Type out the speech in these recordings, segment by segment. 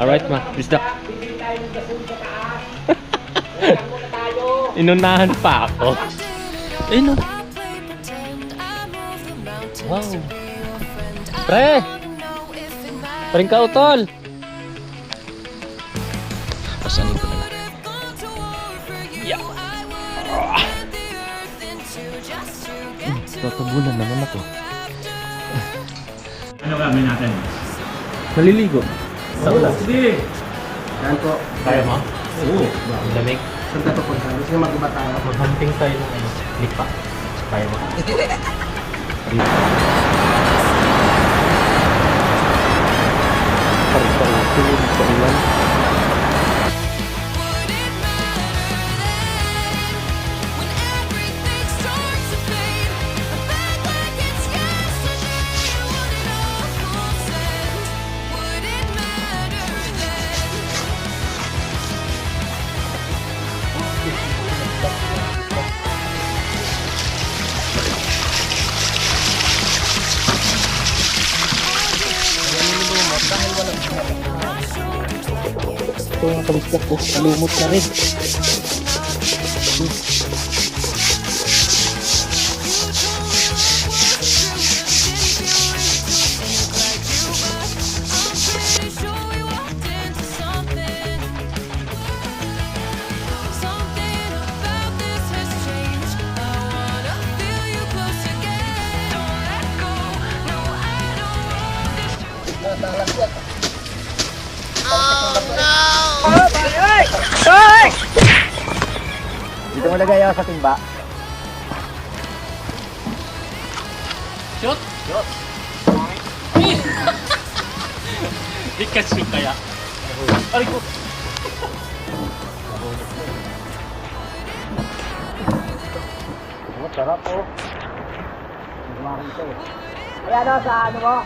Alright, ma. Bisdak. Bibili tayo ng gasol sa taas. Welcome muna tayo. Inunahan pa ako. Eh, no. Wow. Pre! Paring ka, utol! Pasanin ko na lang. Yeah. Tatabunan naman ako. Ano gagawin natin? Naliligo. Sa ulan. Sige! Yan po. Kaya mo? Oo. Ang lamig. Saan ka pupunta? Gusto nyo mag-iba tayo? Maghamping tayo ng ano, lipa. Kaya mo? Tulog sa ulan. Ito yung kabisdak ko, lumot na rin. Dito mo lagay ako sa timba. Shot? Shot. Pikachu kaya. Aray ko. Sarap po. Ayan o, sa ano mo?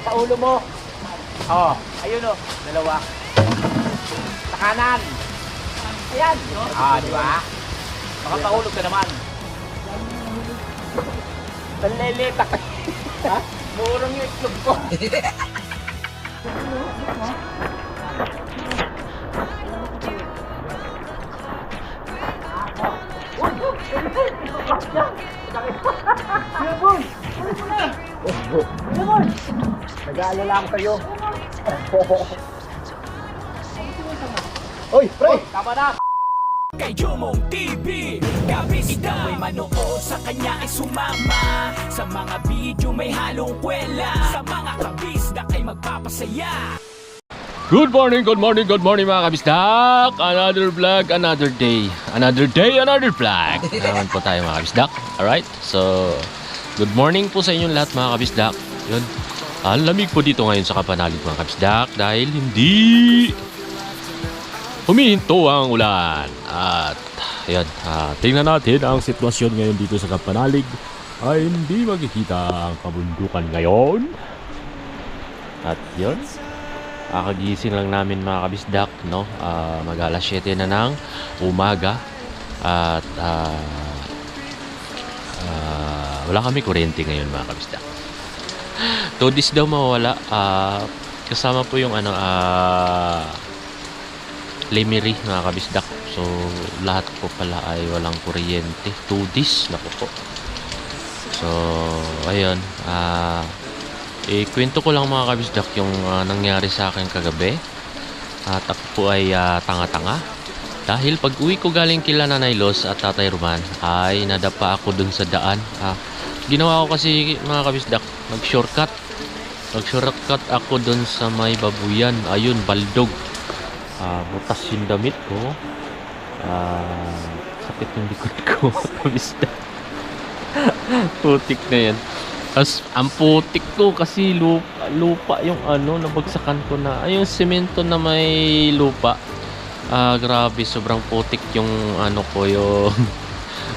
Sa ulo mo. Oo. Ayun o, dalawa. Sa kanan. Ayan. Di ba? Baka mahulog ka naman. Talilita ka. Ha? Murong yung itlog ko. Nag-aalala ako sa'yo. Oy, pre! Tama na! Kay Jomong TV, kabisda may manood sa kanya ay sumama. Sa mga video may halong kwela, sa mga kabisda ay magpapasaya. Good morning mga kabisdak! Another vlog, another day. Another day, another vlog. Naman po tayo mga kabisdak. Alright, so good morning po sa inyong lahat mga kabisdak. Yun, ang lamig po dito ngayon sa Kapanalig mga kabisdak dahil hindi humihinto ang ulan. At ayan, tingnan natin ang sitwasyon ngayon dito sa Kapanalig. Ay hindi makikita ang kabundukan ngayon. At yun, kagising lang namin mga kabisdak, no? Mag alas 7 na ng umaga. At wala kami kuryente ngayon mga kabisdak. 2 days daw mawala. Kasama po yung Lemery mga kabisdak. So lahat po pala ay walang kuryente. 2 days, naku po. So ayun, kwento ko lang mga kabisdak yung nangyari sa akin kagabi. At ako po ay tanga-tanga dahil pag uwi ko galing kila Nanay Los at Tatay Roman ay nadapa ako dun sa daan. Ginawa ko kasi mga kabisdak, nag-shortcut ako dun sa may babuyan. Ayun, baldog. Butas yung damit ko. Sakit yung likod ko kabisdak. Putik na yan. Tapos ang putik ko kasi lupa yung nabagsakan ko na. Ay, yung semento na may lupa. Grabe, sobrang putik yung ko yung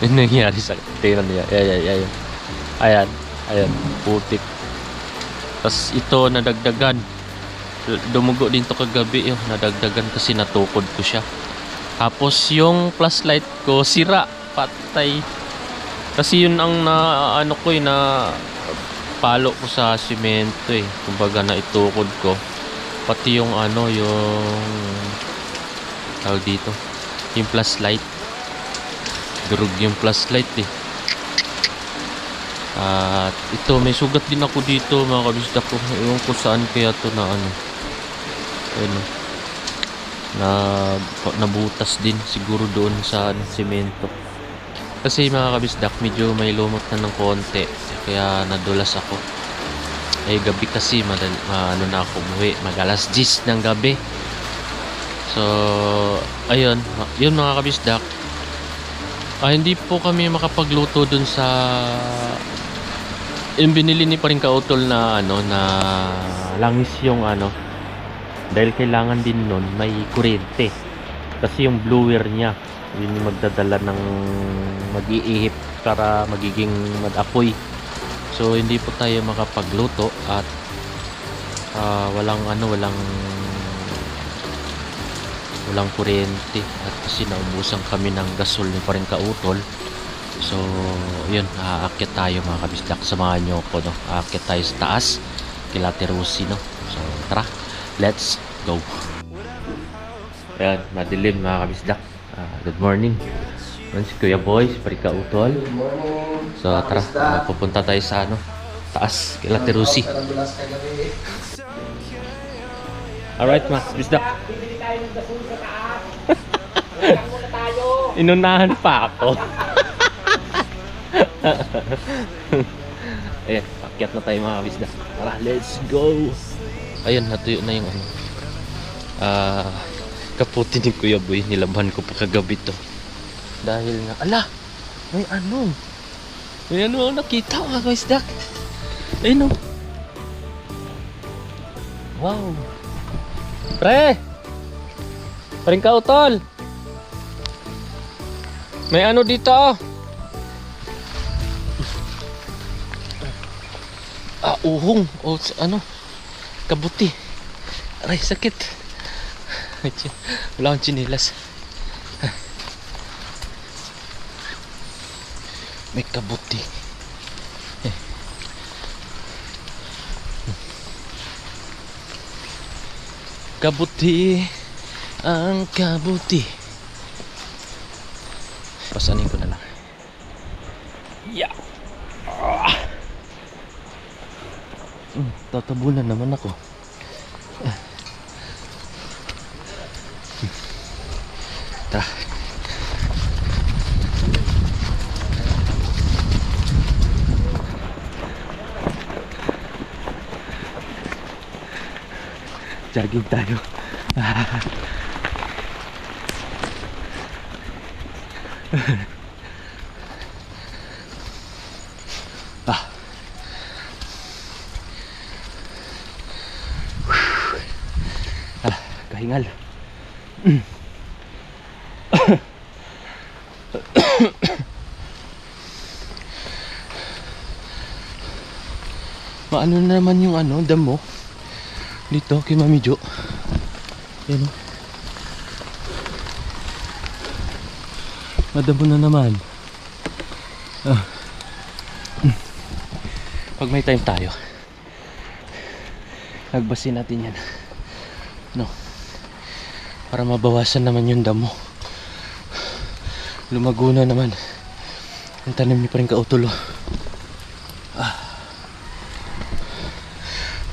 yung nangyari sa tingnan niya. Ayan, putik. Tapos ito nadagdagan. Dumugo din to kagabi yung nadagdagan kasi natukod ko siya. Tapos yung flashlight ko sira, patay. Kasi yun ang na palo ko sa simento kumbaga na itukod ko. Pati yung ano, yung tawag dito, yung flashlight. Durog yung flashlight eh. At ito, may sugat din ako dito mga kabisdak ko. Ewan ko saan kaya to na ano. Ayun, na nabutas din siguro doon sa semento. Kasi mga kabisdak, medyo may lumot na ng konti. Kaya nadulas ako. Eh gabi kasi, ano na ako umuwi. Mag-alas 10 ng gabi. So, ayun. Yun mga kabisdak. Hindi po kami makapagluto dun sa yung binili ni Paring Kautol na ano, na langis yung ano, dahil kailangan din nun may kuryente kasi yung blower niya yun yung magdadala ng mag-iihip para magiging madapoy. So hindi po tayo makapagluto at walang kuryente at kasi naubusan kami ng gasol ni Paring Kautol. So, yun, aakyat tayo mga kabisdak. Samahan nyo ako, no? Aakyat tayo sa taas, kila Terusi, no? So, tara, let's go. Ayan, madilim mga kabisdak. Good morning. Ayan si Kuya Boy, si Paring Kautol. Good morning. So, tara, pupunta tayo sa ano, taas, kila Terusi. Alright, mga kabisdak. Bibili tayo ng gasol sa taas. Wala muna tayo. Inunahan pa ako. Ayan, pakyat na tayo mga kabisda. Tara, let's go. Ayun, natuyo na yung ano, kaputi ni Kuya Boy. Nilaban ko pa kagabi to dahil nga, ala, may ano ang nakita mga kabisda. Ayun o. Wow. Pre, Paring Kautol, may ano dito oh. Uhong o ano, kabuti. Aray, sakit. Wala akong chinilas. May kabuti. Kabuti, ang kabuti. Pasanin ko na lang. Yeah. Tatabunan naman ako. Tara. Jogging tayo. Kahingal. Maano na naman yung ano, damo dito kay Mami Jo. Yan o. Madamo na naman. Pag may time tayo, nagbasin natin yan, no, para mabawasan naman yung damo. Lumago na naman ang tanim ni Paring Kautol.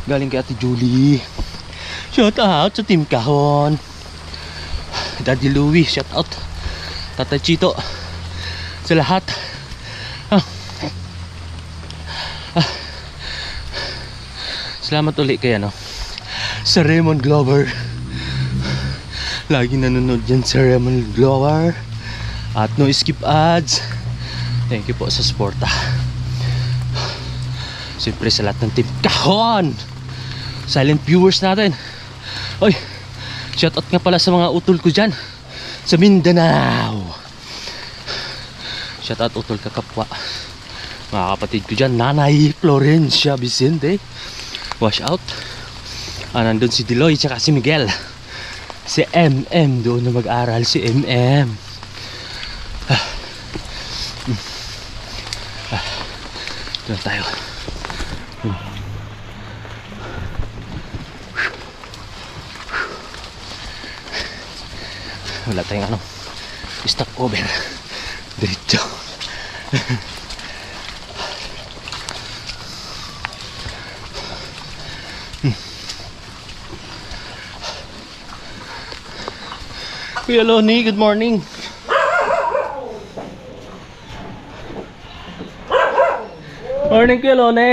Galing kay Ate Julie. Shout out sa Team Kahon. Daddy Louie, shout out. Tata Chito. Sa lahat. Salamat ulit kay ano, sa Raymond Glover. Lagi nanonood dyan sa Raymond Glover. At no skip ads. Thank you po sa suporta. Siyempre sa lahat ng Team Kahon, silent viewers natin. Oy, shoutout nga pala sa mga utol ko dyan sa Mindanao. Shoutout utol kakapwa, mga kapatid ko dyan. Nanay Florencia Vicente, wash out. Nandun si Deloy tsaka si Miguel. Si MM, doon na mag-aral si MM. Doon tayo. Wala tayong ano, stop over. Diretso. Kuya Loni, good morning. Morning, Kuya Loni.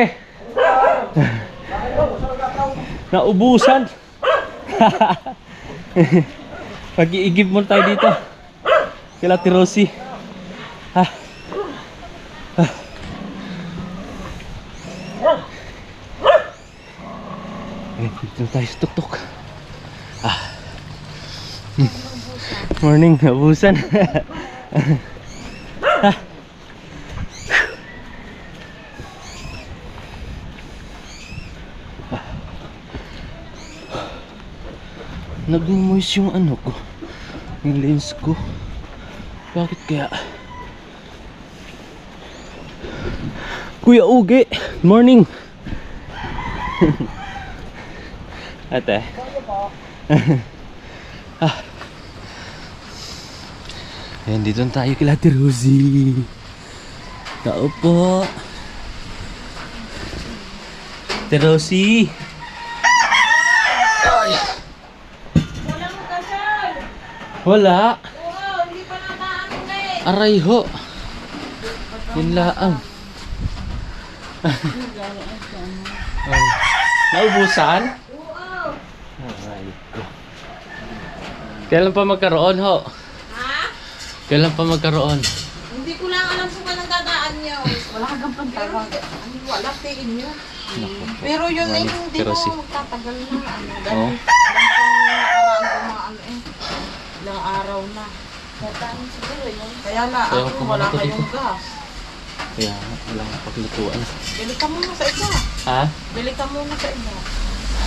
Naubusan. Mag-iigib mo tayo dito. Kila Tirosi. Dito tayo sa tuktok. Morning, naubusan. Nag-moist yung ano ko, yung lens ko. Bakit kaya? Kuya Uge, morning. Ate. Ayan, dito tayo kila Ate Rosie. Tao po. Ate Rosie. Wala. Oo, hindi pa nakaano na eh. Aray ho. Yun laang. Naubusan? Oo. Aray ko. Kailan pa magkaroon ho? Ha? Kailan pa magkaroon? Hindi ko lang alam kung anong dadaan niyo. Wala ka gampang tawag. Wala, tiin niyo. Pero yun eh, hindi Pero mo si- tatagal na. Ano, Oo. dahil nakaraan ko mga ano eh. Ilang araw na. Kaya na, Kaya ako kung wala ano to kayong dito? gas. Kaya wala nga paglutuan. Bili ka muna sa iba. Ha? Bili ka muna sa iba.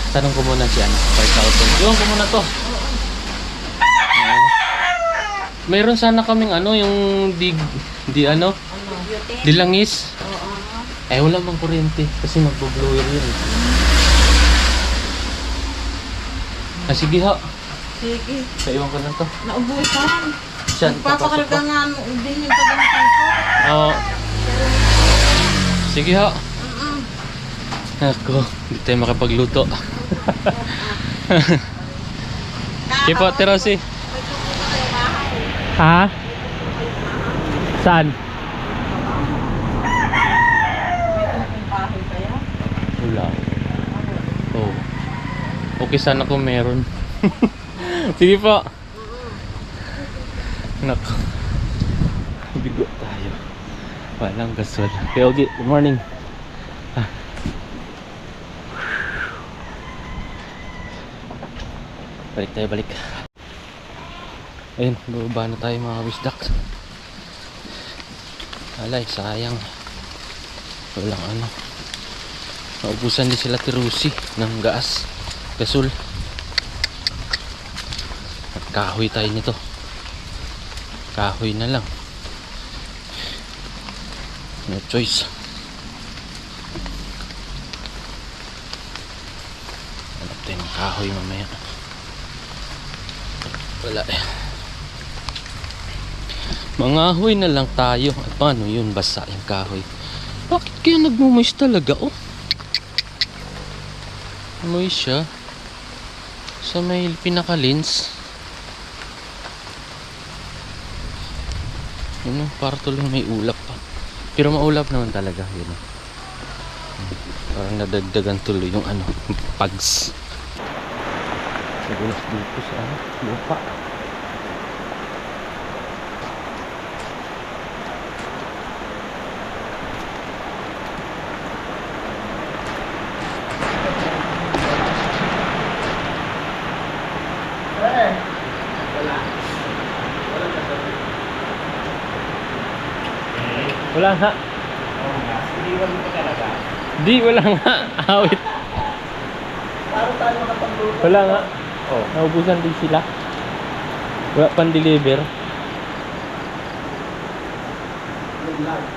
Tanong ko muna si ano, 5,000. Iwan ko muna to. Ano? Mayroon sana kaming ano, yung di ano, Ano? di langis. Oo. Eh wala mang kuryente kasi magbo-blower yun. Sige ho. Sige. Sa iwan ko na to. Naubusan. Siyan, Papakalga papasok ko. nga din yung tagang ko. Oo. Sige ho. Mm-mm. Ako, hindi tayo makapagluto. Sige po, Ate Rosie. Ha? Saan? Wala. Oh. Okay sana kung meron. Sige po. Nako. Bigo tayo. Walang gasol. Okay, okay. Good morning. Balik tayo, balik. Ayun, bababa na tayo mga wisdak. Alay, sayang. Walang ano. Naubusan din sila Tirusi ng gas. Gasol. At kahoy tayo nito. Kahoy na lang. No choice. Hanap tayo ng kahoy mamaya. Wala eh. Mangahoy na lang tayo. At paano yun? Basa yung kahoy. Bakit kaya nagmumoist talaga? Oh. Moist siya. Sa may pinaka-lens. Ano, para tuloy may ulap pa. Pero maulap naman talaga. Yun. Parang nadagdagan tuloy yung ano, pags. Nagulas dito sa ano, lupa. Wala nga. Iniwan mo pa talaga. Di, wala nga. Awit. Paano tayo makapagluto? Wala nga. Oh, naubusan din sila. Wala pang deliver.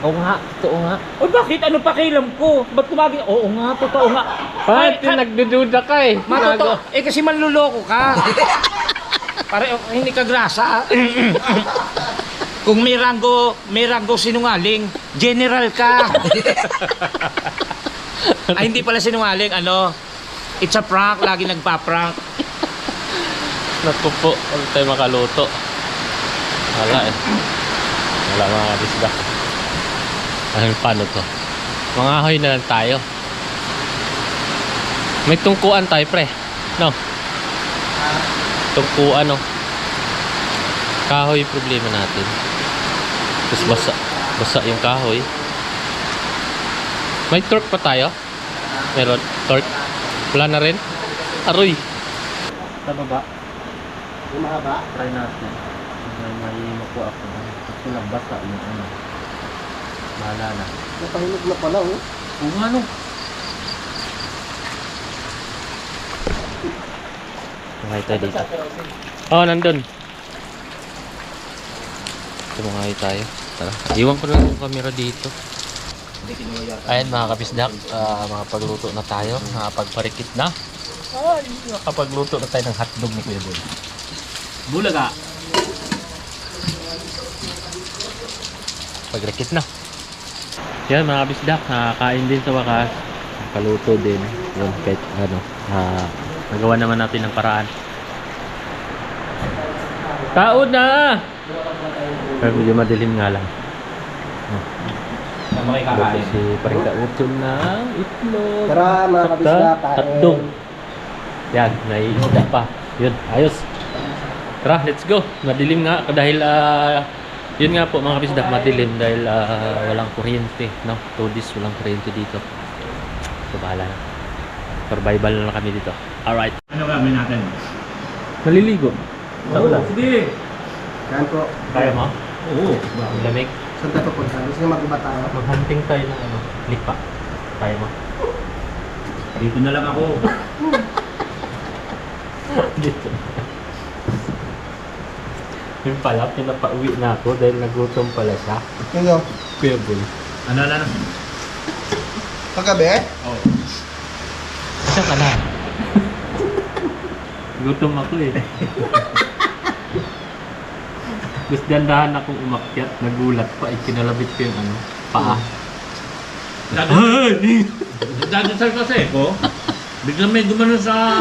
Oo nga, totoo nga. O bakit? Ano pakialam ko? Ba't kumagi? Oo nga, totoo nga. Bakit nagdududa ka eh? Matotoo. Eh kasi manluloko ka. Pare, hindi ka grasa. Kung may ranggo sinungaling, general ka. Ay, hindi pala sinungaling, ano, it's a prank, lagi nagpa-prank. Naku po, huwag tayo makaluto. Wala eh. Wala mga kabisda. Anong paano to? Mga ahoy na lang tayo. May tungkuan tayo, pre. No? Tungkuan, no? Kahoy problema natin. Tapos basa. Basa yung kahoy. May torque pa tayo? Meron? Torque? Wala na rin? Aroy! Sa baba? Yung mahaba? Try natin. May makuha ako. Kasi lang basa yung ano. Bahala na. Napahinog na pala, oh. Oo nga, no? Mga tayo dito. Oh, nandun. Tumangayo tayo. Tara. Iwan ko lang yung camera dito. Ayan mga kapisdak, mga pagluto na tayo. Nakapagparikit na. Ay, nakapagluto na tayo ng hotdog ni Kuya Boy. Bulaga. Pagrikit na. Yan mga kapisdak, nakakain din sa wakas. Nakaluto din. Yun, kahit ano. Nagawa naman natin ng paraan. Taod na! Pero medyo madilim nga lang. Tama kayo kakain. Si parang kautol na itlog. Tara, mga kabisdak, kain. Hotdog. Yan, naiisda pa. Yun, ayos. Tara, let's go. Madilim nga dahil yun nga po mga kabisdak, madilim dahil walang kuryente, no? 2 days walang kuryente dito. So bahala na. Survival na lang kami dito. Alright. Ano gagawin natin? Naliligo. Oo, sige. Yan po. Kaya mo? Oo. Lamig. Saan tayo punta? Gusto nyo mag-iba tayo? Maghunting tayo ng ano, lipa. Kaya mo? Dito na lang ako. Dito. Yun pala, pinapauwi na ako dahil nagutom pala siya. Yung Kuya Boy. Ano? Paggabi? Oo. Siya ka na. Gutom ako eh. Tapos dandahan akong umakyat, nagulat pa, kinalabit ko yung ano, paa. Dadasal kasi ko. Biglang may gumano sa...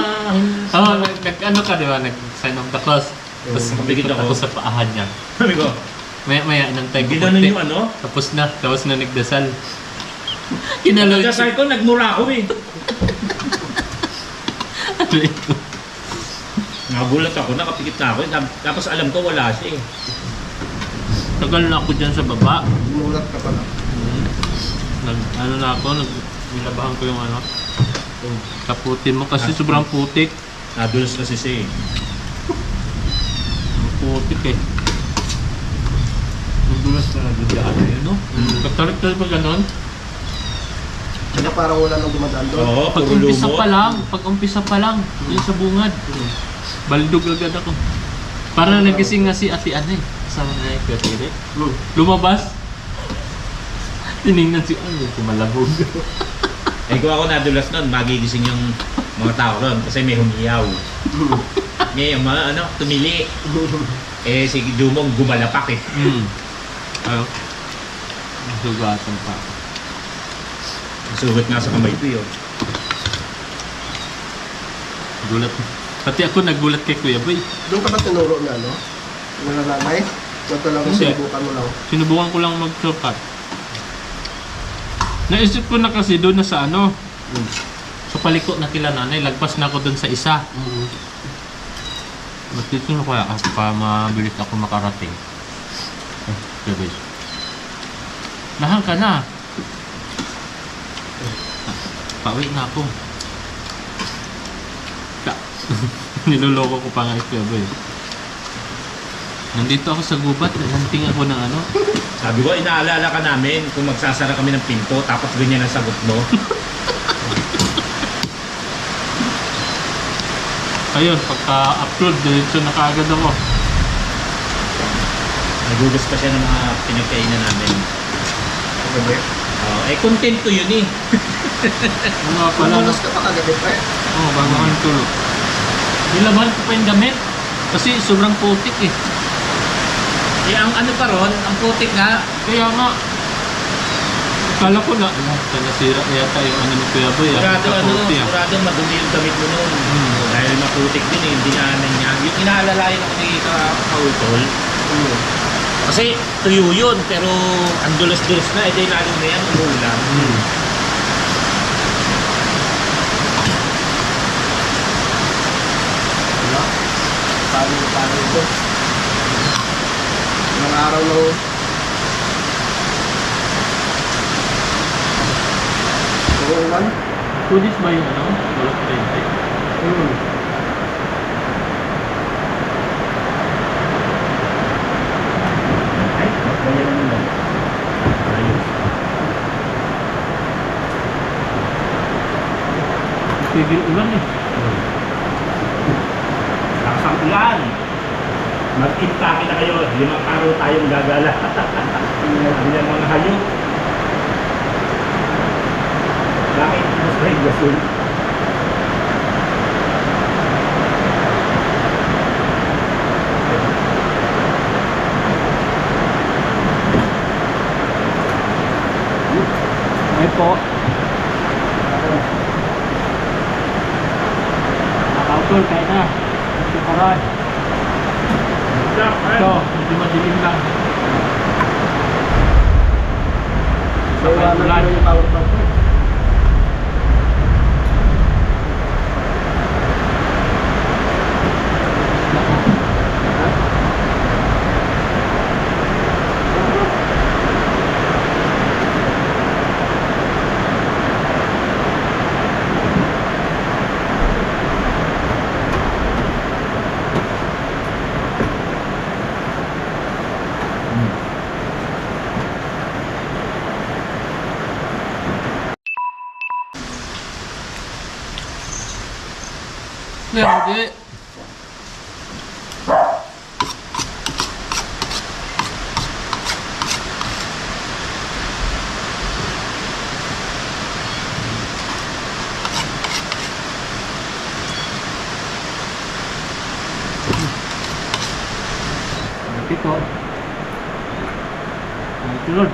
Oo, ano ka diba, nag-sign of the cross. Tapos Bigit ako ako. sa paahan niya. Sabi ko, Maya-maya, inantay ko ginanon konti. yung ano? Tapos na nagdasal. Kinalabit Dasal ko, nagmura ako eh. Ano ito? Nagulat ako, nakapikit na ako. Tapos alam ko wala siya eh. Tagal na ako dyan sa baba. Nagulat ka pala. Ano na ako, nilabahan ko yung ano. Kaputin mo kasi sobrang putik. Nadulas kasi siya eh. Ang putik eh. Nadulas na nagdadaan eh, no? Pagtarik-tarik pa ganon. Kaya parang wala nang dumadaan doon. Oo, Pag-umpisa pa lang, yun sa bungad. Baldog agad ako. Parang nagising nga si Ate Anne eh. Kasama na yung Kuya Lumabas. Tinignan si Anne, kumalabog. Eh kung ako nadulas nun, magigising yung mga tao ron kasi may humiyaw. May yung mga ano, tumili. Eh si Dumong gumalapak eh. Ano? Sugatan pa. Sugat nga sa kamay ko yun. Gulat. Pati ako nagulat kay Kuya Boy. Doon ka ba tinuro na, no? Nalalagay? Ito lang Hindi. sinubukan mo lang. Sinubukan ko lang mag-shortcut. Naisip ko na kasi doon na sa ano. Sa paliko na kila nanay, lagpas na ako doon sa isa. Ba't dito na kaya pa mabilis ako makarating? Kuya Boy. Nahan ka na. Pauwi na ako. Niloloko ko pa nga ito, boy. Nandito ako sa gubat, nanting ako ng ano. Sabi ko, inaalala ka namin kung magsasara kami ng pinto tapos ganyan ang sagot mo. Ayun, pagka-upload, diretso na kaagad ako. Nagugas pa siya ng mga pinagkainan namin. Eh, content ko yun eh. Ano nga pala? Namulas ka pa kagabi pa eh. Oo, bago kang tulog. Nilaban ko pa yung damit. Kasi sobrang putik eh. Eh, ang ano pa ron, ang putik nga. Kaya nga, akala ko na, nasira yata yung ano ni Kuya Boy. Sigurado madumi yung damit mo nun. Dahil maputik din eh, hindi namin niya. Yung inaalalayan ako ni Kautol, kasi tuyo yun, pero ang dulas-dulas na, edi lalo na yan, umuulan. Paano ito? Ilang araw na ho. Uulan? 2 days ba yung ano? Walang kuryente. Ay, magkaya naman lang. Ayos. Tigil ulan eh. Lakas ang ulan. Mag-impake na kayo, 5 araw tayong gagala. Hindi ang mga hayop. Bakit? Mas may gasol. Ay po. Nakautol, kaya na. Ito karan. Ito, medyo madilim lang. Sabay ulan. Yung power bank mo. Hindi. Ito. Tulad.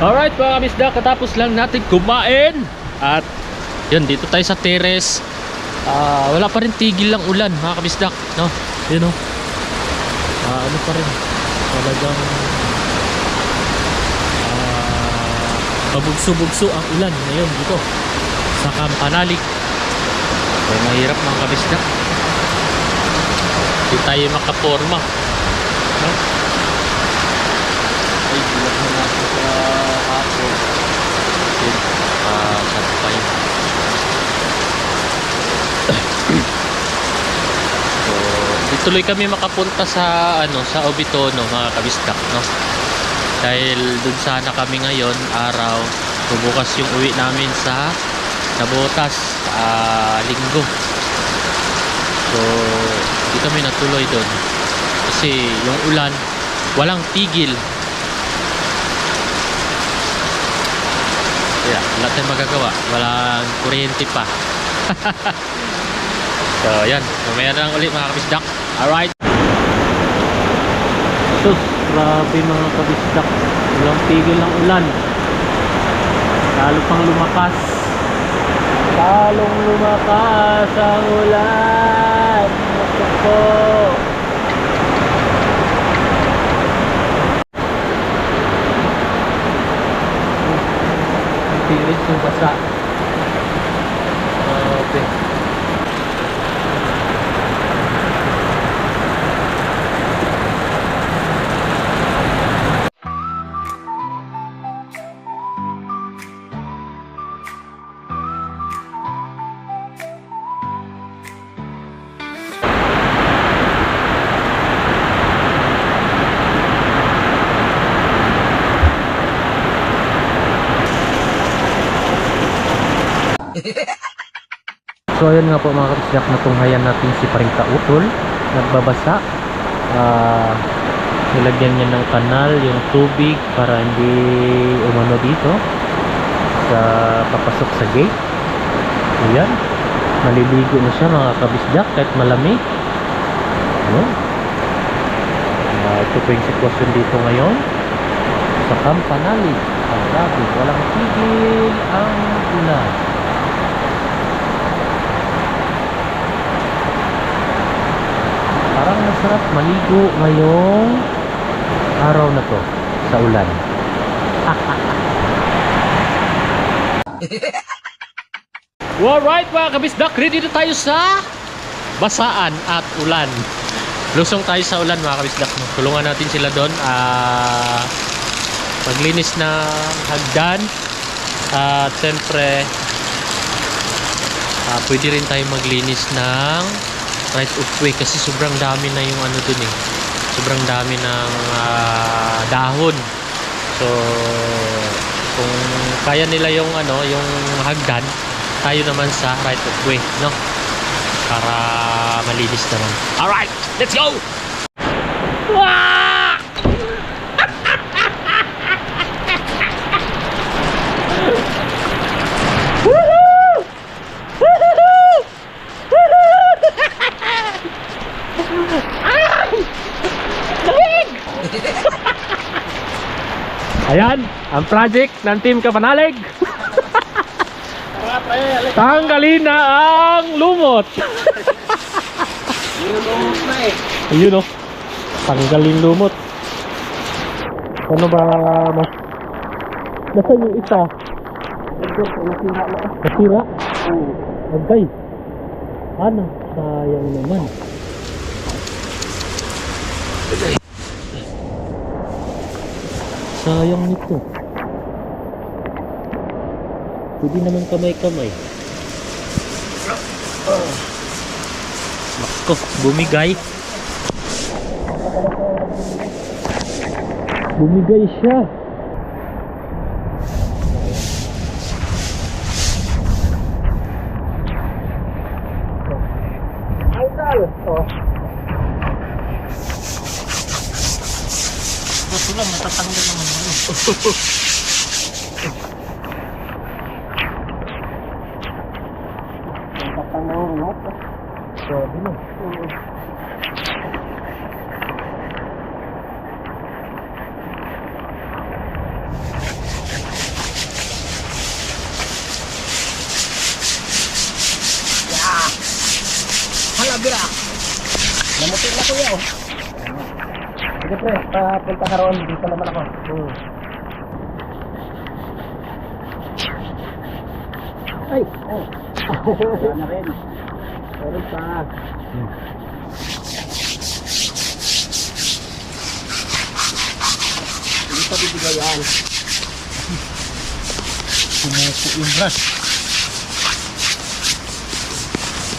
Alright mga kamisda, katapos lang natin kumain at yun, dito tayo sa terrace. Wala pa rin tigil lang ulan mga kamisda, no? Yun o. Ano pa rin, talagang pabugso-bugso ang ulan ngayon dito sa Kampanalig. Kaya mahirap mga kamisda, hindi tayo makaporma, no? Ay, bilang na natin sa hapon. Yun, sabay. So, di tuloy kami makapunta sa sa Obitono mga kabisdak, no? Dahil dun sana kami ngayon araw, bubukas yung uwi namin sa Nabotas linggo. So di kami natuloy dun kasi yung ulan walang tigil. Kaya wala tayong magagawa, walang kuryente pa. So yan, mamaya na lang ulit mga kabisdak. Alright. Sus, grabe mga kabisdak, walang tigil ng ulan, lalo pang lumakas. Lalong lumakas ang ulan. Ito po. Ang tiris yung basa. Okay. So ayun nga po mga kabisdak, natunghayan natin si Paring Kautol, nagbabasa. Nilagyan niya ng kanal yung tubig para hindi umano dito sa papasok sa gate. Ayan. Maliligo na siya mga kabisdak kahit malamig. Ano? Ito po yung sitwasyon dito ngayon sa Campanalig. Ang grabe, walang tigil ang ulan. Parang masarap maligo ngayong araw na to sa ulan. Alright mga kabisdak, ready na tayo sa basaan at ulan. Lusong tayo sa ulan mga kabisdak. Tulungan natin sila doon maglinis ng hagdan. At siyempre pwede rin tayo maglinis ng right of way kasi sobrang dami na yung ano dun eh. Sobrang dami ng dahon. So kung kaya nila yung ano, yung hagdan, tayo naman sa right of way, no? Para malinis naman. Alright, let's go! Wah! Woohoo! Woohoo! Woohoo! Ay! Lamig! Ayan, ang project ng Team Campanalig. Tanggalin na ang lumot. Ayun o. Tanggalin lumot. Ano ba mas? Nasaan yung isa? Nasira? Agay. Ano? Sayang naman. Sayang nito. Pwede naman kamay-kamay. Nako, bumigay. Bumigay siya. Idol. Oh. Ito lang, matatanggal naman yun. Grabe na. Halabira. Namutin na kuya oh. Sige pre, papunta ka roon. Dito naman ako. Ay! Oh! Wala na rin. Meron pa. Hindi pa bibigay yan. Pumupo yung brush.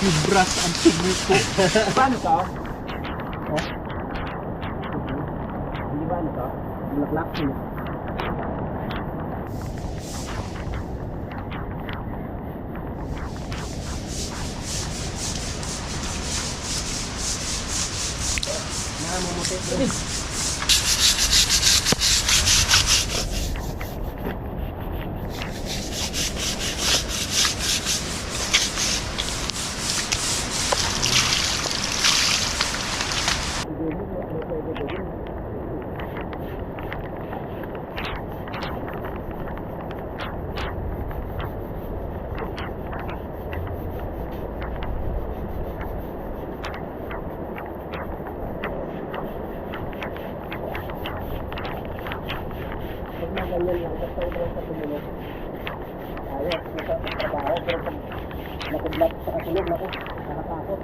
Yung brush ang pumupo. Paano ka? Oh? Hindi ba ano ka? Bulaklak mo. Ganyan lang, basta ito lang sa tumulog. Ayos, trabaho, pero pag nakudlat sa katulog, naku, nakatakot.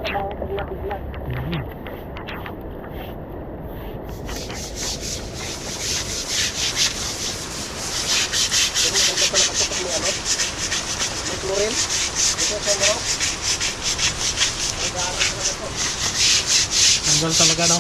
Trabaho pag nakudlat. Florin, ito sa mo. Tanggal talaga no.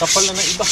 Kapal na ng iba.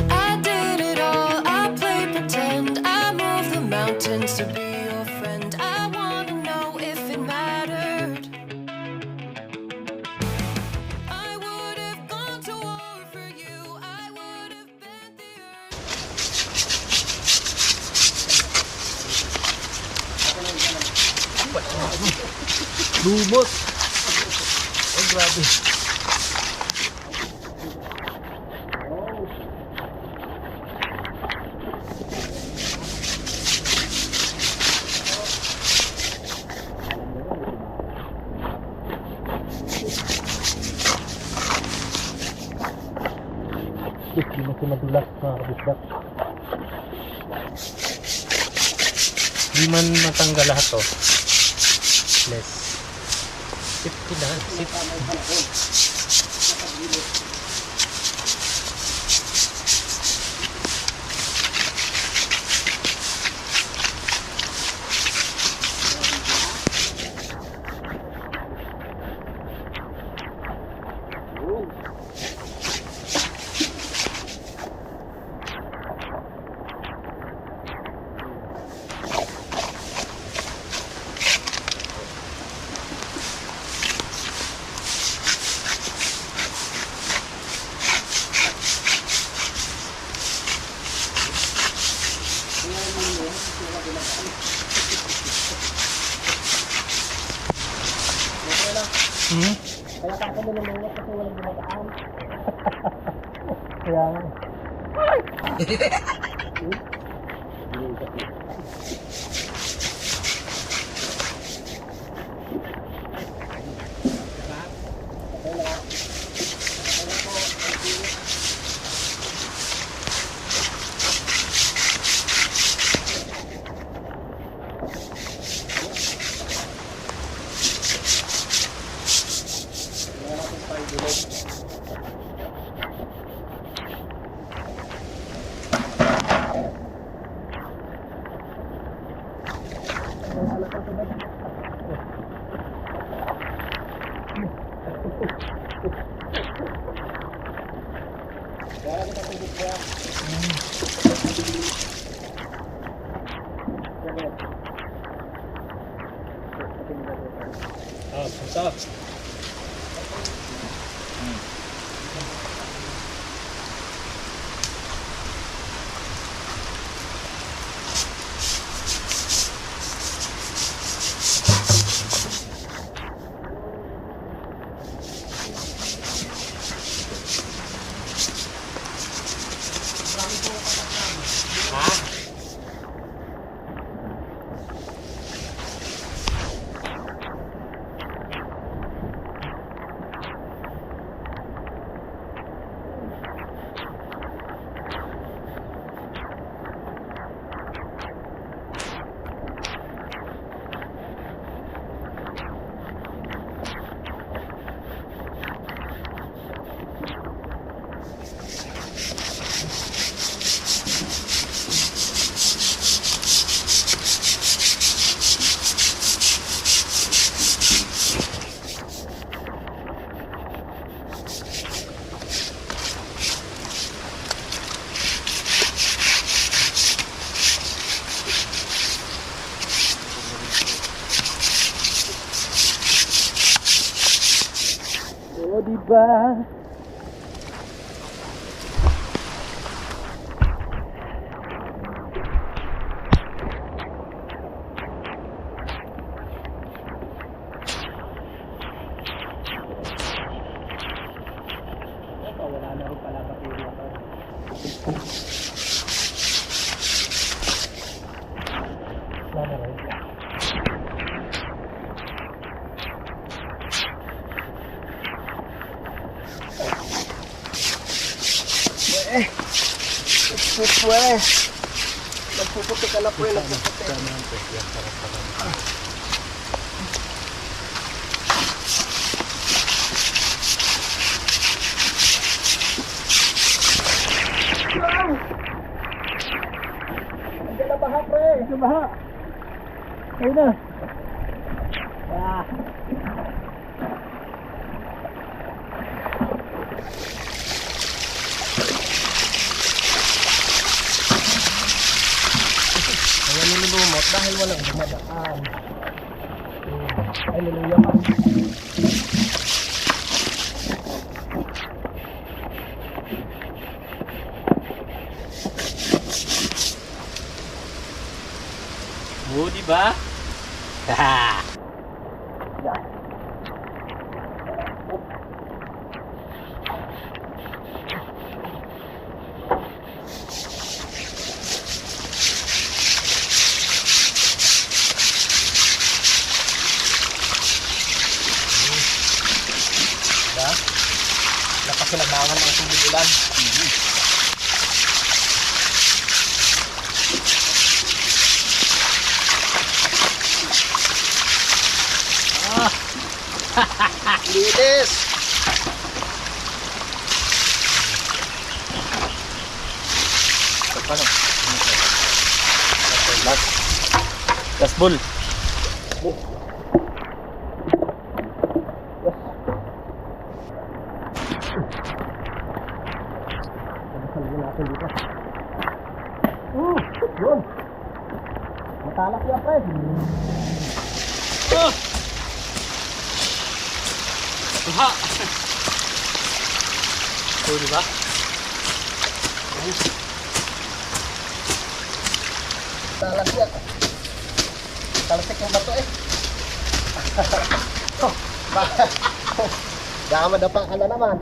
I did it all, I played pretend, I moved the mountains to be your friend. I wanna know if it mattered. I would have gone to war for you, I would have bent the earth. Lumot. Ay, grabe. Hindi mo madulas mga kabisdak. Di man matanggal lahat to. Less. 50 na. 50. ba? Wala na rin pala baterya pa. Wala na rin. Nagpuputi ka na po yun. Nagpuputi. Nandiyan na baha, pre. Ito baha. Ayun na. Ah. Kaya nilulumot dahil walang dumadaan. Ay, niluya pa. Oo, di ba? Ha! Napakinabangan ang tubig ulan. Linis! Paano? Last ball. Pagkasalagin natin dito. Yun! Matalak yan, Fred. Baha! Oo, di ba? Talas yan. Talasik yung bato eh. Baka madapa ka na naman.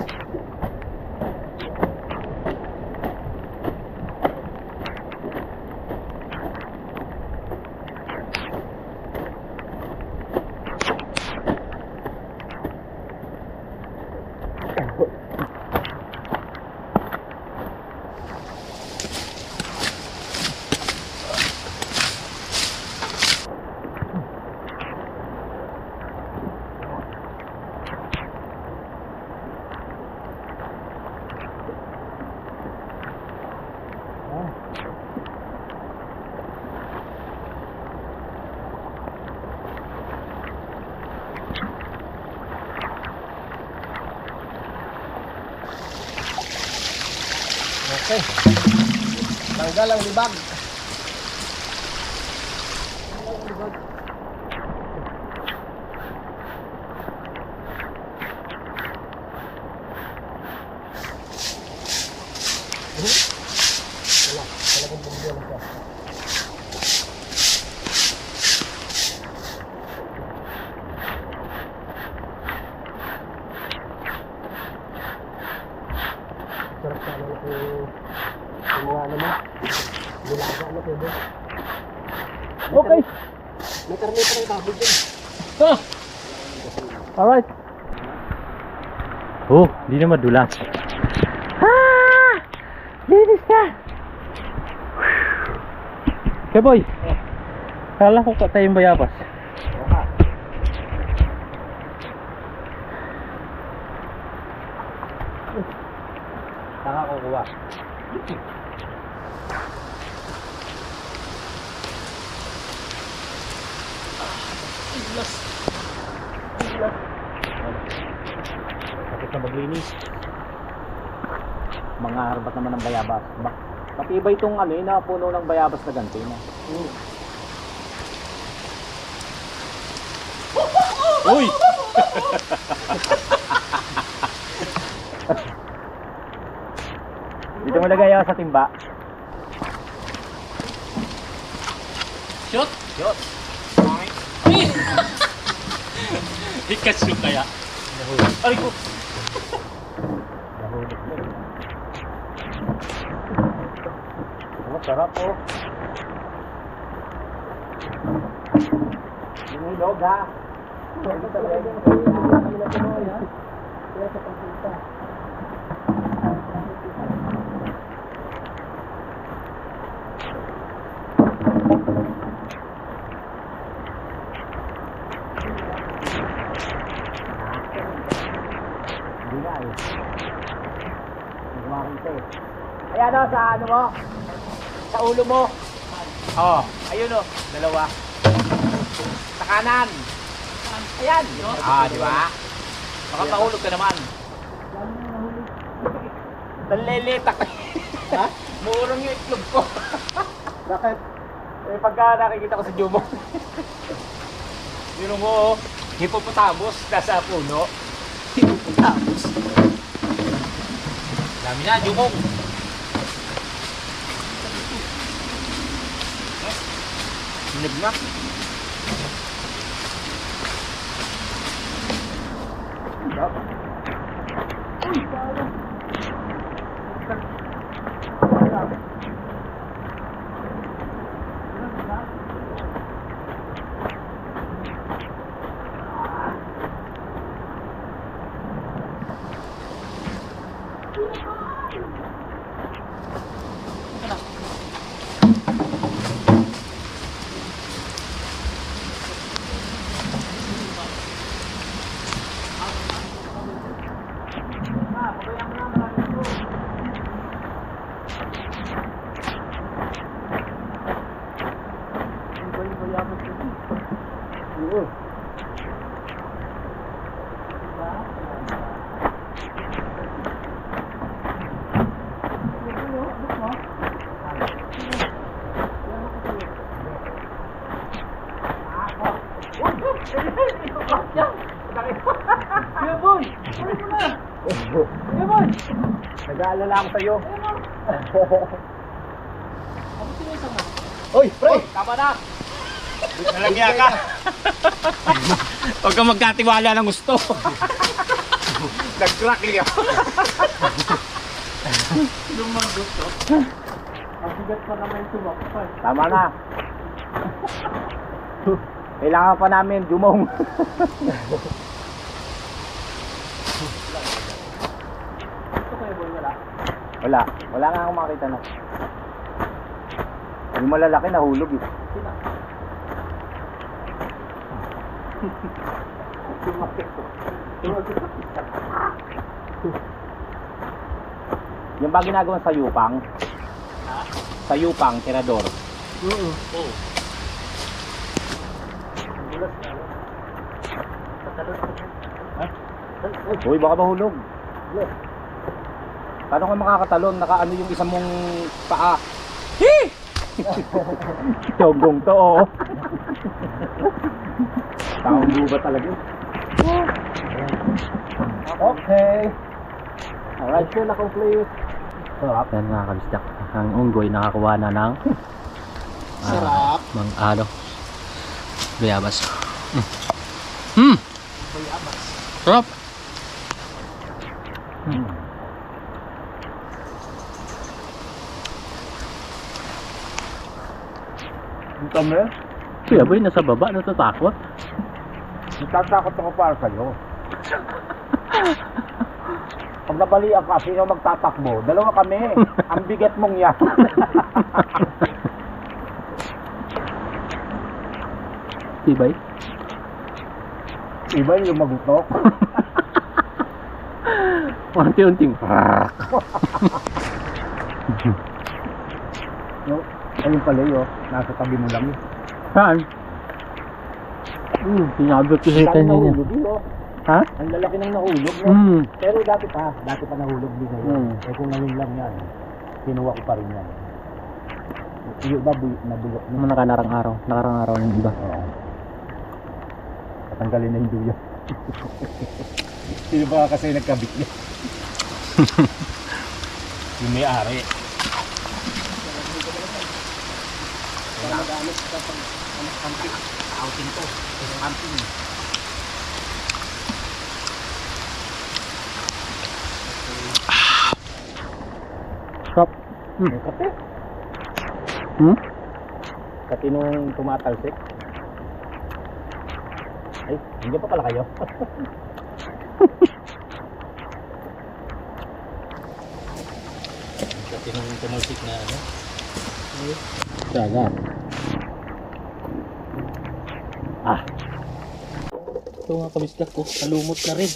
Okay. Tanggal ang libag. Wala. Talagang bumbuo na siya. Sarap sana na kung mga ano mo. Nilaga na pwede. Okay. May karne pa ng tubig din. Ah! Alright. Oh, hindi na madulas. Ah! Linis na! Okay, boy. Kala ko patay yung bayabas. Saka kukuha. Tapos na maglinis. Mga harbat naman ng bayabas. Matibay itong ano, na puno ng bayabas na ganito. Uy! Dito mo lagay sa timba. Shoot! Yun. Ikas yung kaya. Aray ko. Oh, sarap oh. Inilog ha. Hindi nga eh. Ayan o, sa ano mo? Sa ulo mo. Oh, ayun o, dalawa. Sa kanan. Ayan. Ah, di ba? Baka mahulog ka naman. Nalilitak. Ha? Muurong yung itlog ko. Bakit? Eh, pagka nakikita ko sa Jumo. Yun mo, hippopotamus nasa puno. Hippopotamus. Dami na, Jumong. Sinag na. Nag-aalala ako sa'yo. Uy, pre! Tama na! Nalagya ka! Huwag kang magkatiwala ng gusto. Nag-crack niya. Lumagot to. Ang bigat pa naman yung tumakpan. Tama na. Kailangan pa namin Jumong. Ito kayo boy, wala? Wala. Wala nga akong makita na. Yung malalaki nahulog eh. Sina? Yung ba ginagawa sa Yupang? Sa Yupang, tirador. Oo. Oh. Bulas na. Patalon ko. Uy, baka mahulog. Paano ka makakatalon? Nakaano yung isang mong paa? Hee! Tiyogong to, oo. Taong luba talaga. Okay. Alright, so na-complete. Sarap. Yan mga kabisdak. Ang unggoy nakakuha na ng Sarap. ano? Bayabas. Hmm. Bayabas. Sarap. Ang kami? Kuya boy, nasa baba, natatakot. Natatakot ako para sa'yo. Pag nabalian ka, sino magtatakbo? Dalawa kami. Ang bigat mong yan. Tibay? Iba yung magutok. Unti-unting. No, ayun pala yun. Nasa tabi mo lang yun. Saan? Sinabot ko sa Dati kanya niya. nahulog yun, oh. Ha? Ang lalaki ng nahulog, no? Hmm. Pero dati pa nahulog din ngayon. Eh kung ngayon lang yan, kinuha ko pa rin yan. Yung iba, nabulok Ano mo. nakarang araw ng iba. Oo. Patanggalin na yung duya. Sino ba kasi nagkabit niya? Yung may-ari. Outing to. Camping. Stop. May kape. Kape nung tumatalsik. Ay, hindi pa pala kayo. Kape nung tumalsik na ano. Dagat. Ito nga kamisdak ko, kalumot na rin.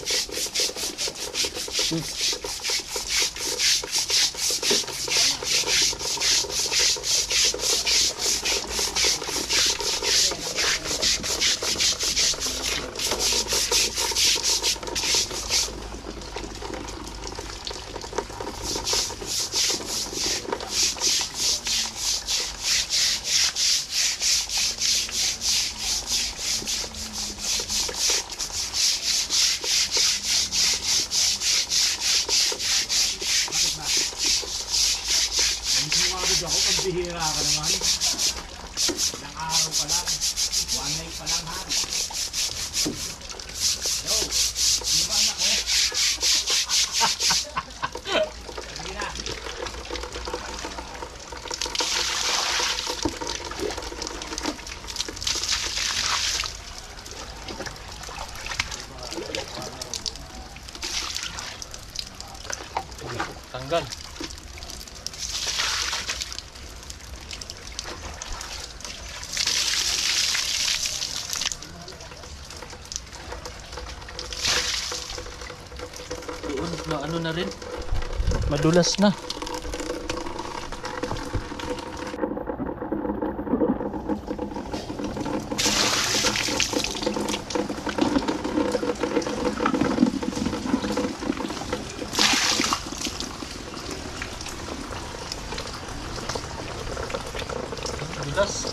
Ako pag bihira ka naman. Ilang araw pa lang. One night pa lang ha. Yo, di ba anak ko? Sige na. Tanggal. Na ano na rin? Madulas na. Madulas.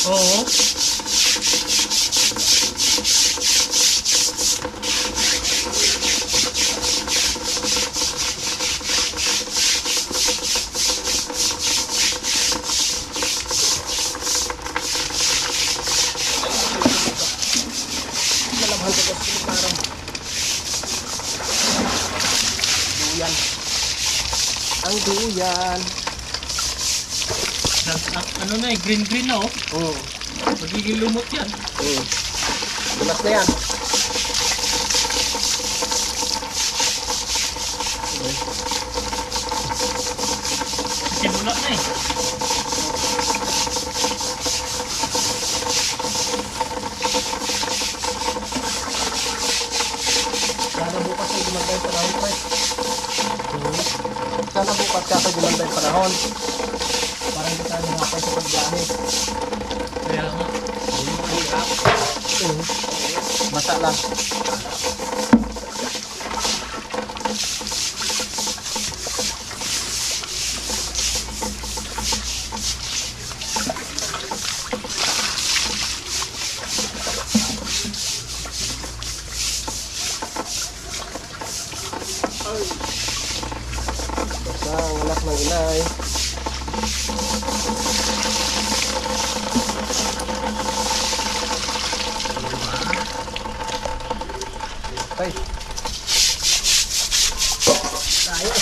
Oo. Duyan. Ang duyan. Ano na eh, green na oh. Oo. Magiging lumot yan. Dulas na yan. Simula na eh. Sana bukas ay gumanda yung panahon, pre. Sana bukas kasi gumanda yung panahon. Parang hindi tayo nakapay sa pagbiyahe. Kaya nga. Basa lang. Basta ang anak ng inay. Ay. Tayo.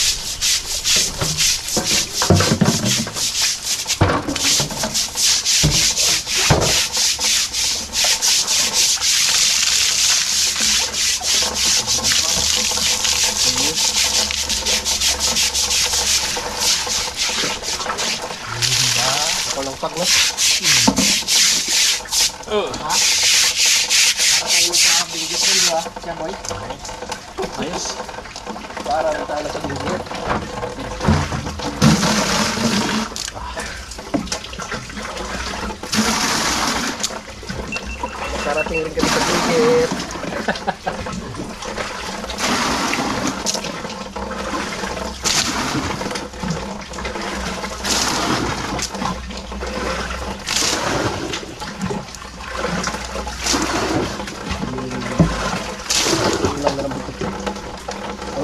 Ako lang pag na. Ha? Para tayo sa binigit rin, di ba? Siya, boy? Ayos. Ba? Para rin tayo sa bigit. Karating rin kami sa bigit.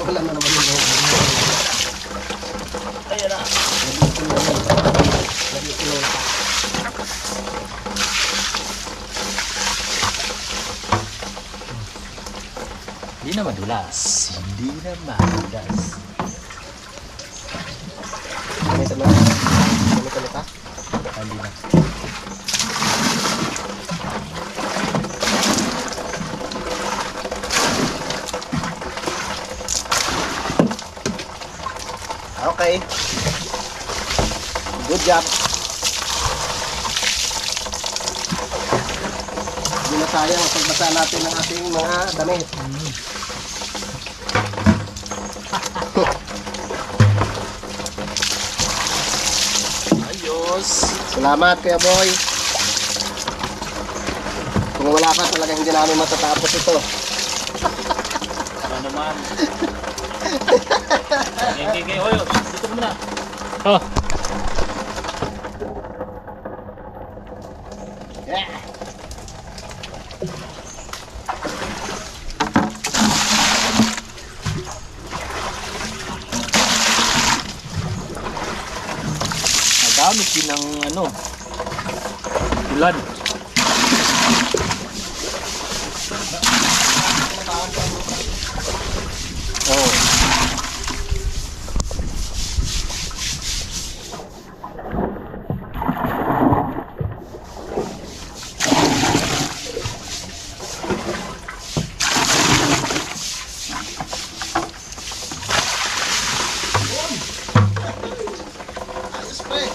Wala na naman yung loob. Ayan na. Hindi na madulas. Hindi na madulas. Gamit na. Gamit na ka? Hindi na. Okay. Good job. Hindi na sayang pagbasa natin ng ating mga damit. Ayos. Salamat Kuya Boy. Kung wala ka talaga hindi namin matatapos ito. Ano naman? Okay, hoy. Dito muna. Oh, Yeah. Nagamit din ng ano. Ulan. Oh. Ayos pa eh.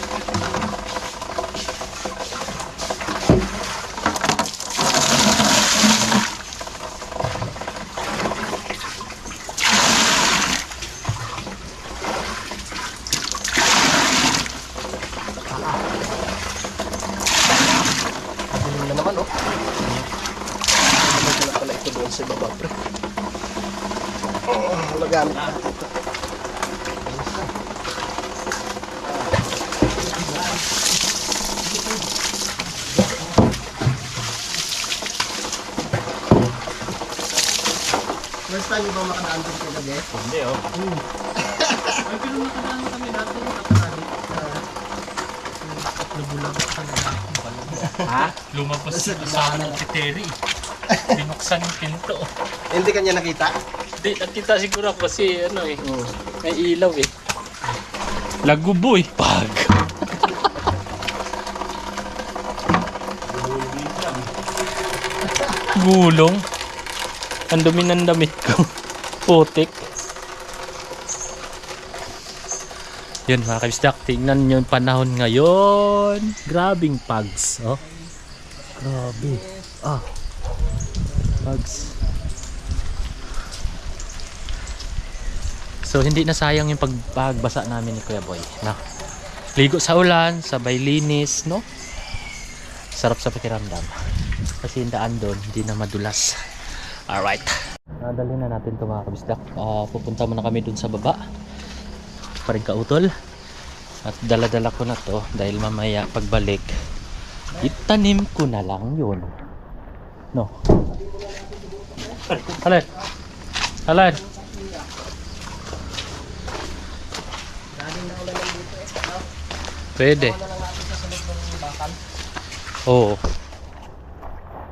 Galing na naman oh. Ano na pala ito doon sa baba pre. Oh, magamit natin ito. First time ba makadaan doon sa gabi? Hindi oh. Ay, pero nakadaan na kami dati nakakali sa Lubulag sa kanila. Ha? Lumabas Sa sa daanan. si Terry. Binuksan yung pinto. Hindi kanya nakita? Hindi, nakita siguro ako kasi ano eh. Oo. May ilaw eh. Laguboy. Pag. Gulong. Ang dumi ng damit ko. Putik. Yun mga kabisdak, tingnan nyo yung panahon ngayon. Grabing pags. Oh. Grabe. Ah. Pags. So hindi na sayang yung pagbasa namin ni Kuya Boy. Na. Ligo sa ulan, sabay linis, no? Sarap sa pakiramdam. Kasi yung daan doon, hindi na madulas. Alright. Nadalhin na natin ito mga kabisdak. Pupunta muna kami dun sa baba. Paring kautol. At dala-dala ko na to dahil mamaya pagbalik, itanim ko na lang yun. No. Alin? Alin? Pwede. Oo.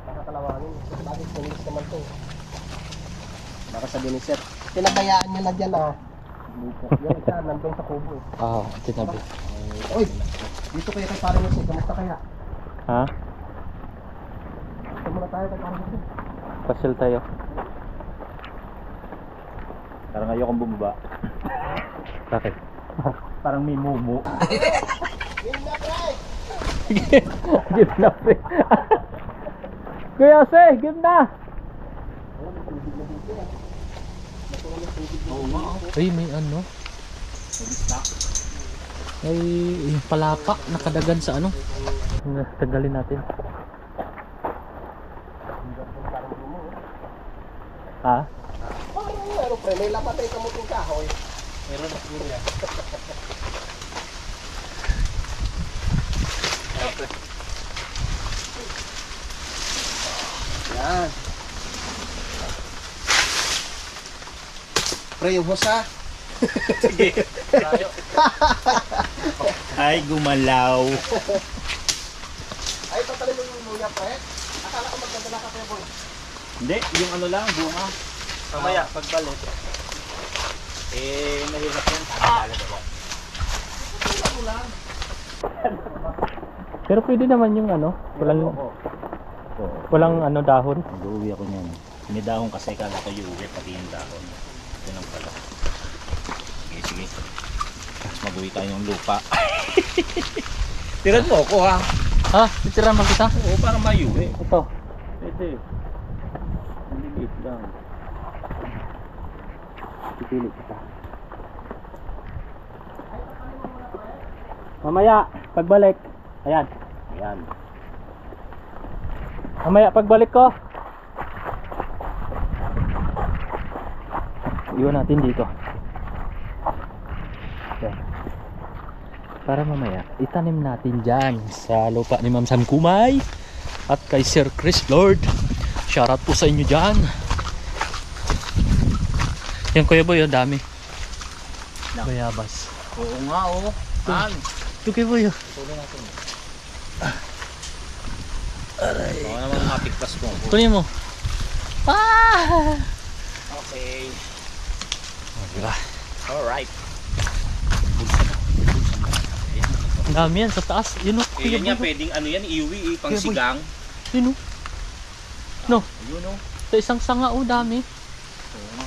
Nakakalawangin. Bakit pulis naman to? Baka sabihin ni Sir, pinabayaan nyo na dyan ah. Yung isa, nandun sa kubo eh. Ah, tinabi. Uy! Dito kayo kay parang Jose, kamusta kaya? Ha? Ito muna tayo kay parang Jose. Pasyal tayo. Parang ayokong bumaba. Bakit? Parang may mumu. Give na, pre. Kuya Jose, give na. Ay, may ano. Ay, yung palapa nakadagan sa ano. Tagalin natin. Ha? Ano pre, may lapatay kamuting kahoy. Meron na siguro yan. Yan. Pre, yung hosa. Ay, gumalaw. Ay, patalin mo yung luya, pre. Akala ko magdadala ka, pre, boy. Hindi, yung ano lang, bunga. Mamaya, pagbalik. Mahirap yan. Pero pwede naman yung ano, walang ano dahon. Mag-uwi ako niyan. May dahon kasi kala ko yung uwi, pati yung dahon. Ito lang pala. Sige. Tapos mag-uwi tayo ng lupa. Tiran mo ako ha. Ha? Titiraman kita? Oo, para mayuwi. Ito. Pwede. Ang liit lang. Pipili kita. Mamaya, pagbalik. Ayan. Ayan. Mamaya, pagbalik ko. Iwan natin dito. Ayan. Para mamaya, itanim natin dyan sa lupa ni Ma'am Sam Kumay at kay Sir Chris Lord. Shoutout po sa inyo dyan. Yan Kuya Boy, ang dami. Bayabas. Oo nga, oo. Saan? Ito Kuya Boy. Oo naman mapiktas ko. Kunin mo. Ah! Okay. Diba? Alright. Ang dami yan sa taas. Yun o. Kuya Yan nga, Boy. pwedeng ano yan, iuwi, pang Kuya Boy. sigang. Yun o. No. Yun o. Sa isang sanga o dami.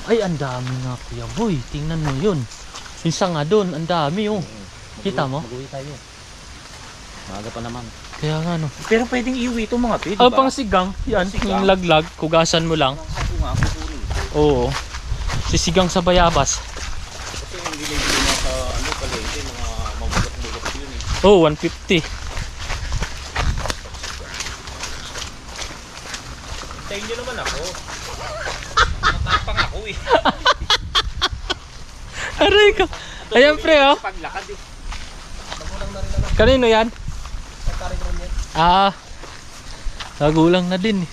Ay, ang dami nga Kuya Boy. Tingnan mo yun. Yung sanga doon, ang dami oh. Kita mo? Mag-uwi tayo. Maaga pa naman. Kaya nga no. Pero pwedeng iuwi ito mga pwede Ah, ba? pang sigang. Yan, Sigang. yung laglag. Kugasan mo lang. Ako nga, pupuri. Oo. Sisigang sa bayabas. Kasi yung binibili na sa ano palengke, mga mamulok-mulok yun eh. Oh, 150. Tayo nyo naman ako. Matapang ako eh. Aray ka. Ayan pre oh. Paglakad eh. Kanino yan? Ah. Nagulang na din eh.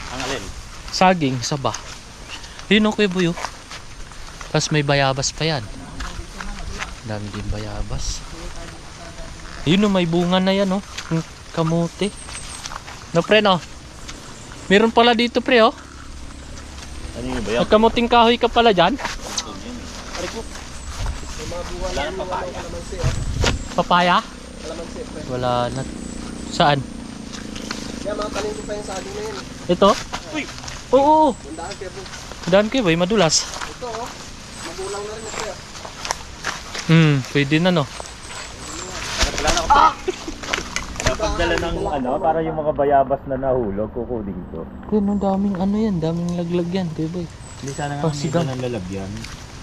Ang alin? Saging, saba. Yun o Kuya Boy oh. Tapos may bayabas pa yan. Dami din bayabas. Yun o, may bunga na yan oh. Yung kamote. No pre no? Meron pala dito pre oh. Ano yung ba yan? Nagkamuting kahoy ka pala dyan. Wala nang papaya. Papaya? Kalamansi, pre. Wala na. Saan? Yan, mga tanim ko pa yung saging na yun. Ito? Uy! Oo. Yung daan, pre, boy. Daan kayo boy, madulas. Ito, oh. Magulang na rin ito, Pwede na no. Wala na ako pa. Napagdala ng ano, para yung mga bayabas na nahulog, kukunin ko. Yun, ang daming ano yan, daming laglag yan, Kuya Boy. Hindi sana Oh, nga may sigang. ng lalagyan.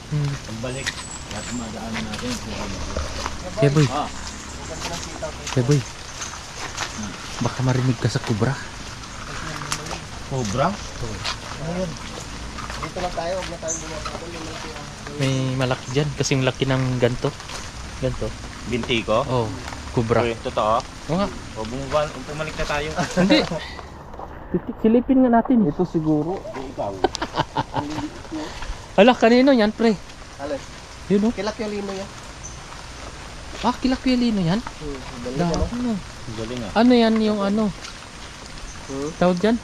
Hmm. Pagbalik, lahat madaanan natin kung ano. Kuya Boy, Ah, Kuya Boy. Baka marinig ka sa kubra. cobra? Dito lang tayo, huwag na tayong bumababa. May malaki dyan, kasing laki ng ganto. Ganto. Binti ko? Oh, kubra. Uy, totoo? Oo nga. O bumaba, pumalik na tayo. Hindi. Silipin nga natin. Ito siguro. Ikaw. Hala, kanino yan, pre? Alin? Yun o. Kilak yung lino yan. Ah, kilakwilino yan? Galing ka, no? Ano? Galing ah. Ano yan yung ano? Tawag dyan?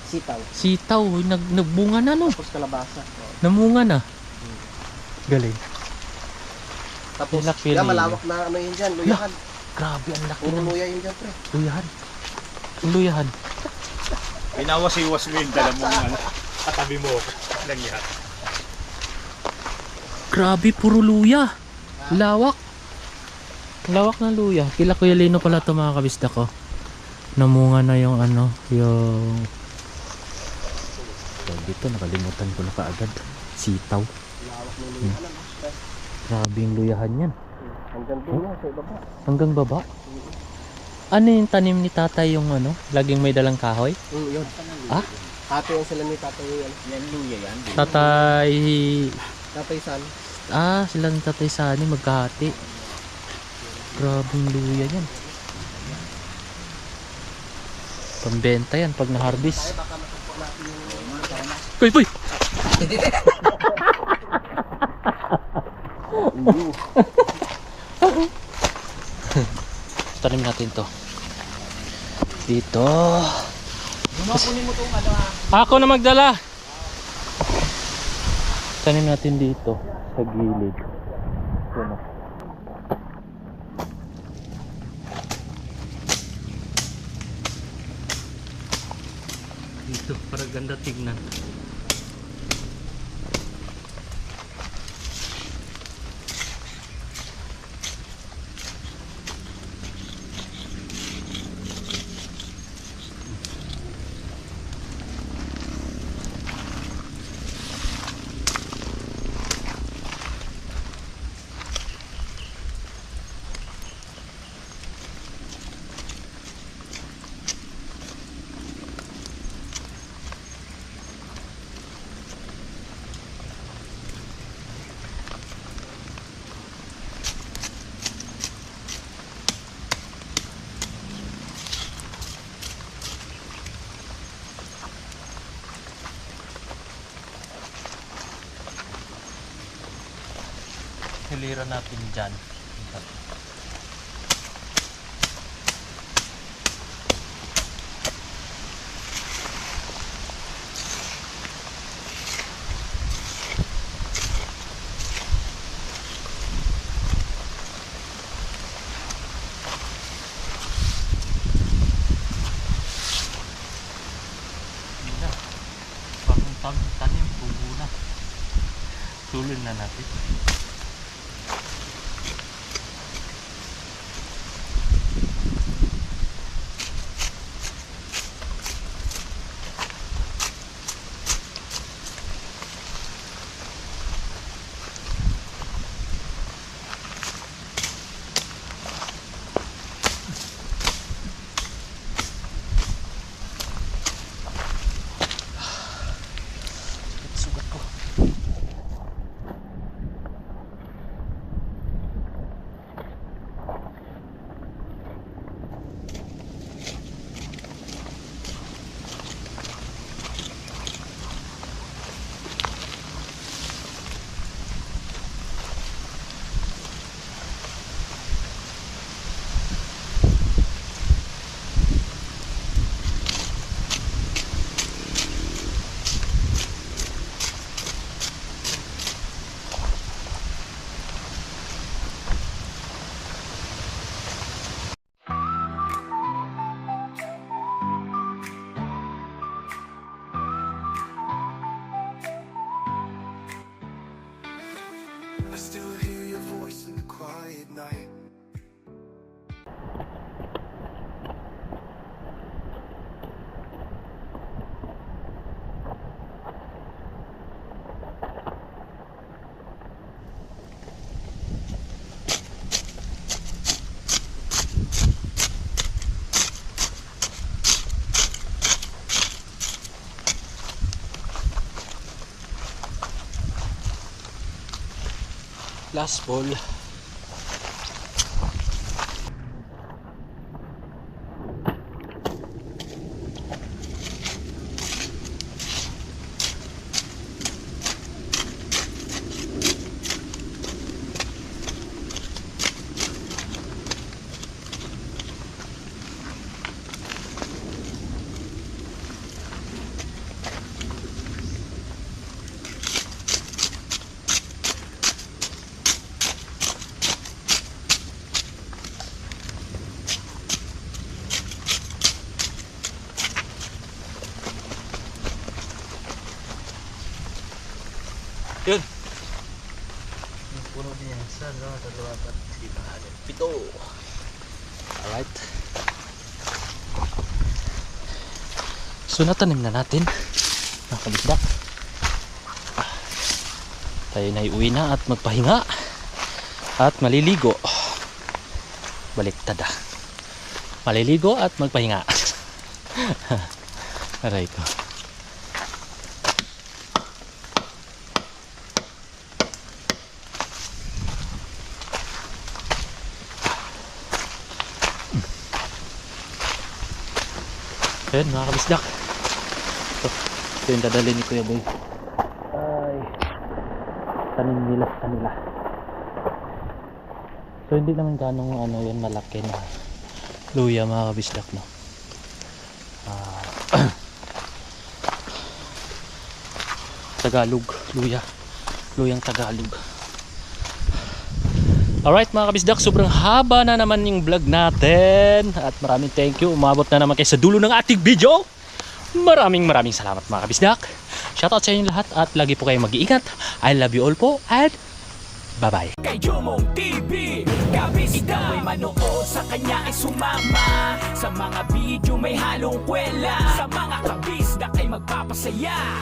Sitaw. Sitaw. Nagbunga na no. Tapos kalabasa. Namunga na. Galing. Tapos, Kilak yung yan, lino. malawak na ano yun dyan, luyahan. Grabe, ang laki Puro ng luya yun dyan, pre. luyahan. Ang luyahan. Pinawasiwas mo yung dala mong ano. Katabi mo. Nangyat. Grabe, puro luya. Lawak. Lawak ng luya. Kila Kuya Lino pala ito mga kabisda ko. Namunga na yung ano, yung... Tawag dito, nakalimutan ko na kaagad. Sitaw. Lawak ng luyahan. Grabe yung luyahan yan. Hanggang doon nga sa ibaba. Hanggang baba. Ano yung tanim ni tatay yung ano? Laging may dalang kahoy? Yun. Ah? Hati yan sila ni Tatay yan. Yan luya yan. Tatay... Tatay San. Ah, sila ni tatay Sani magkahati. Grabe yung luya yan. Pambenta yan pag na-harvest. Uy, uy! Tanim natin to. Dito. Kunin mo itong ano Ako na magdala. Tanim natin dito sa gilid. Yan o. Dito para ganda tignan. Hilira natin dyan. Bagong tanim, bugo na. Tuloy na natin. Sugat ko. I still hear your voice in the quiet night. Last ball. Yun. Yung puno niya. Isa, dalawa, pito. Alright. So natanim na natin. Nakabisdak. Tayo na iuwi na at magpahinga. At maliligo. Baliktad ah. Maliligo at magpahinga. Aray ko. Ayan mga kabisdak. Ito yung dadalhin ni Kuya Boy. Ay, tanim nila sa kanila. So hindi naman ganong ano yan malaki na luya mga kabisdak, no. Tagalog, luyang Tagalog. Alright mga kabisdak, sobrang haba na naman yung vlog natin at maraming thank you, umabot na naman kayo sa dulo ng ating video. Maraming salamat mga kabisdak. Shoutout sa inyo lahat at lagi po kayong mag-iingat. I love you all po and bye bye. Kay Jomong TV, kabisda may manood, sa kanya ay sumama. Sa mga video may halong kwela, sa mga kabisda ay magpapasaya.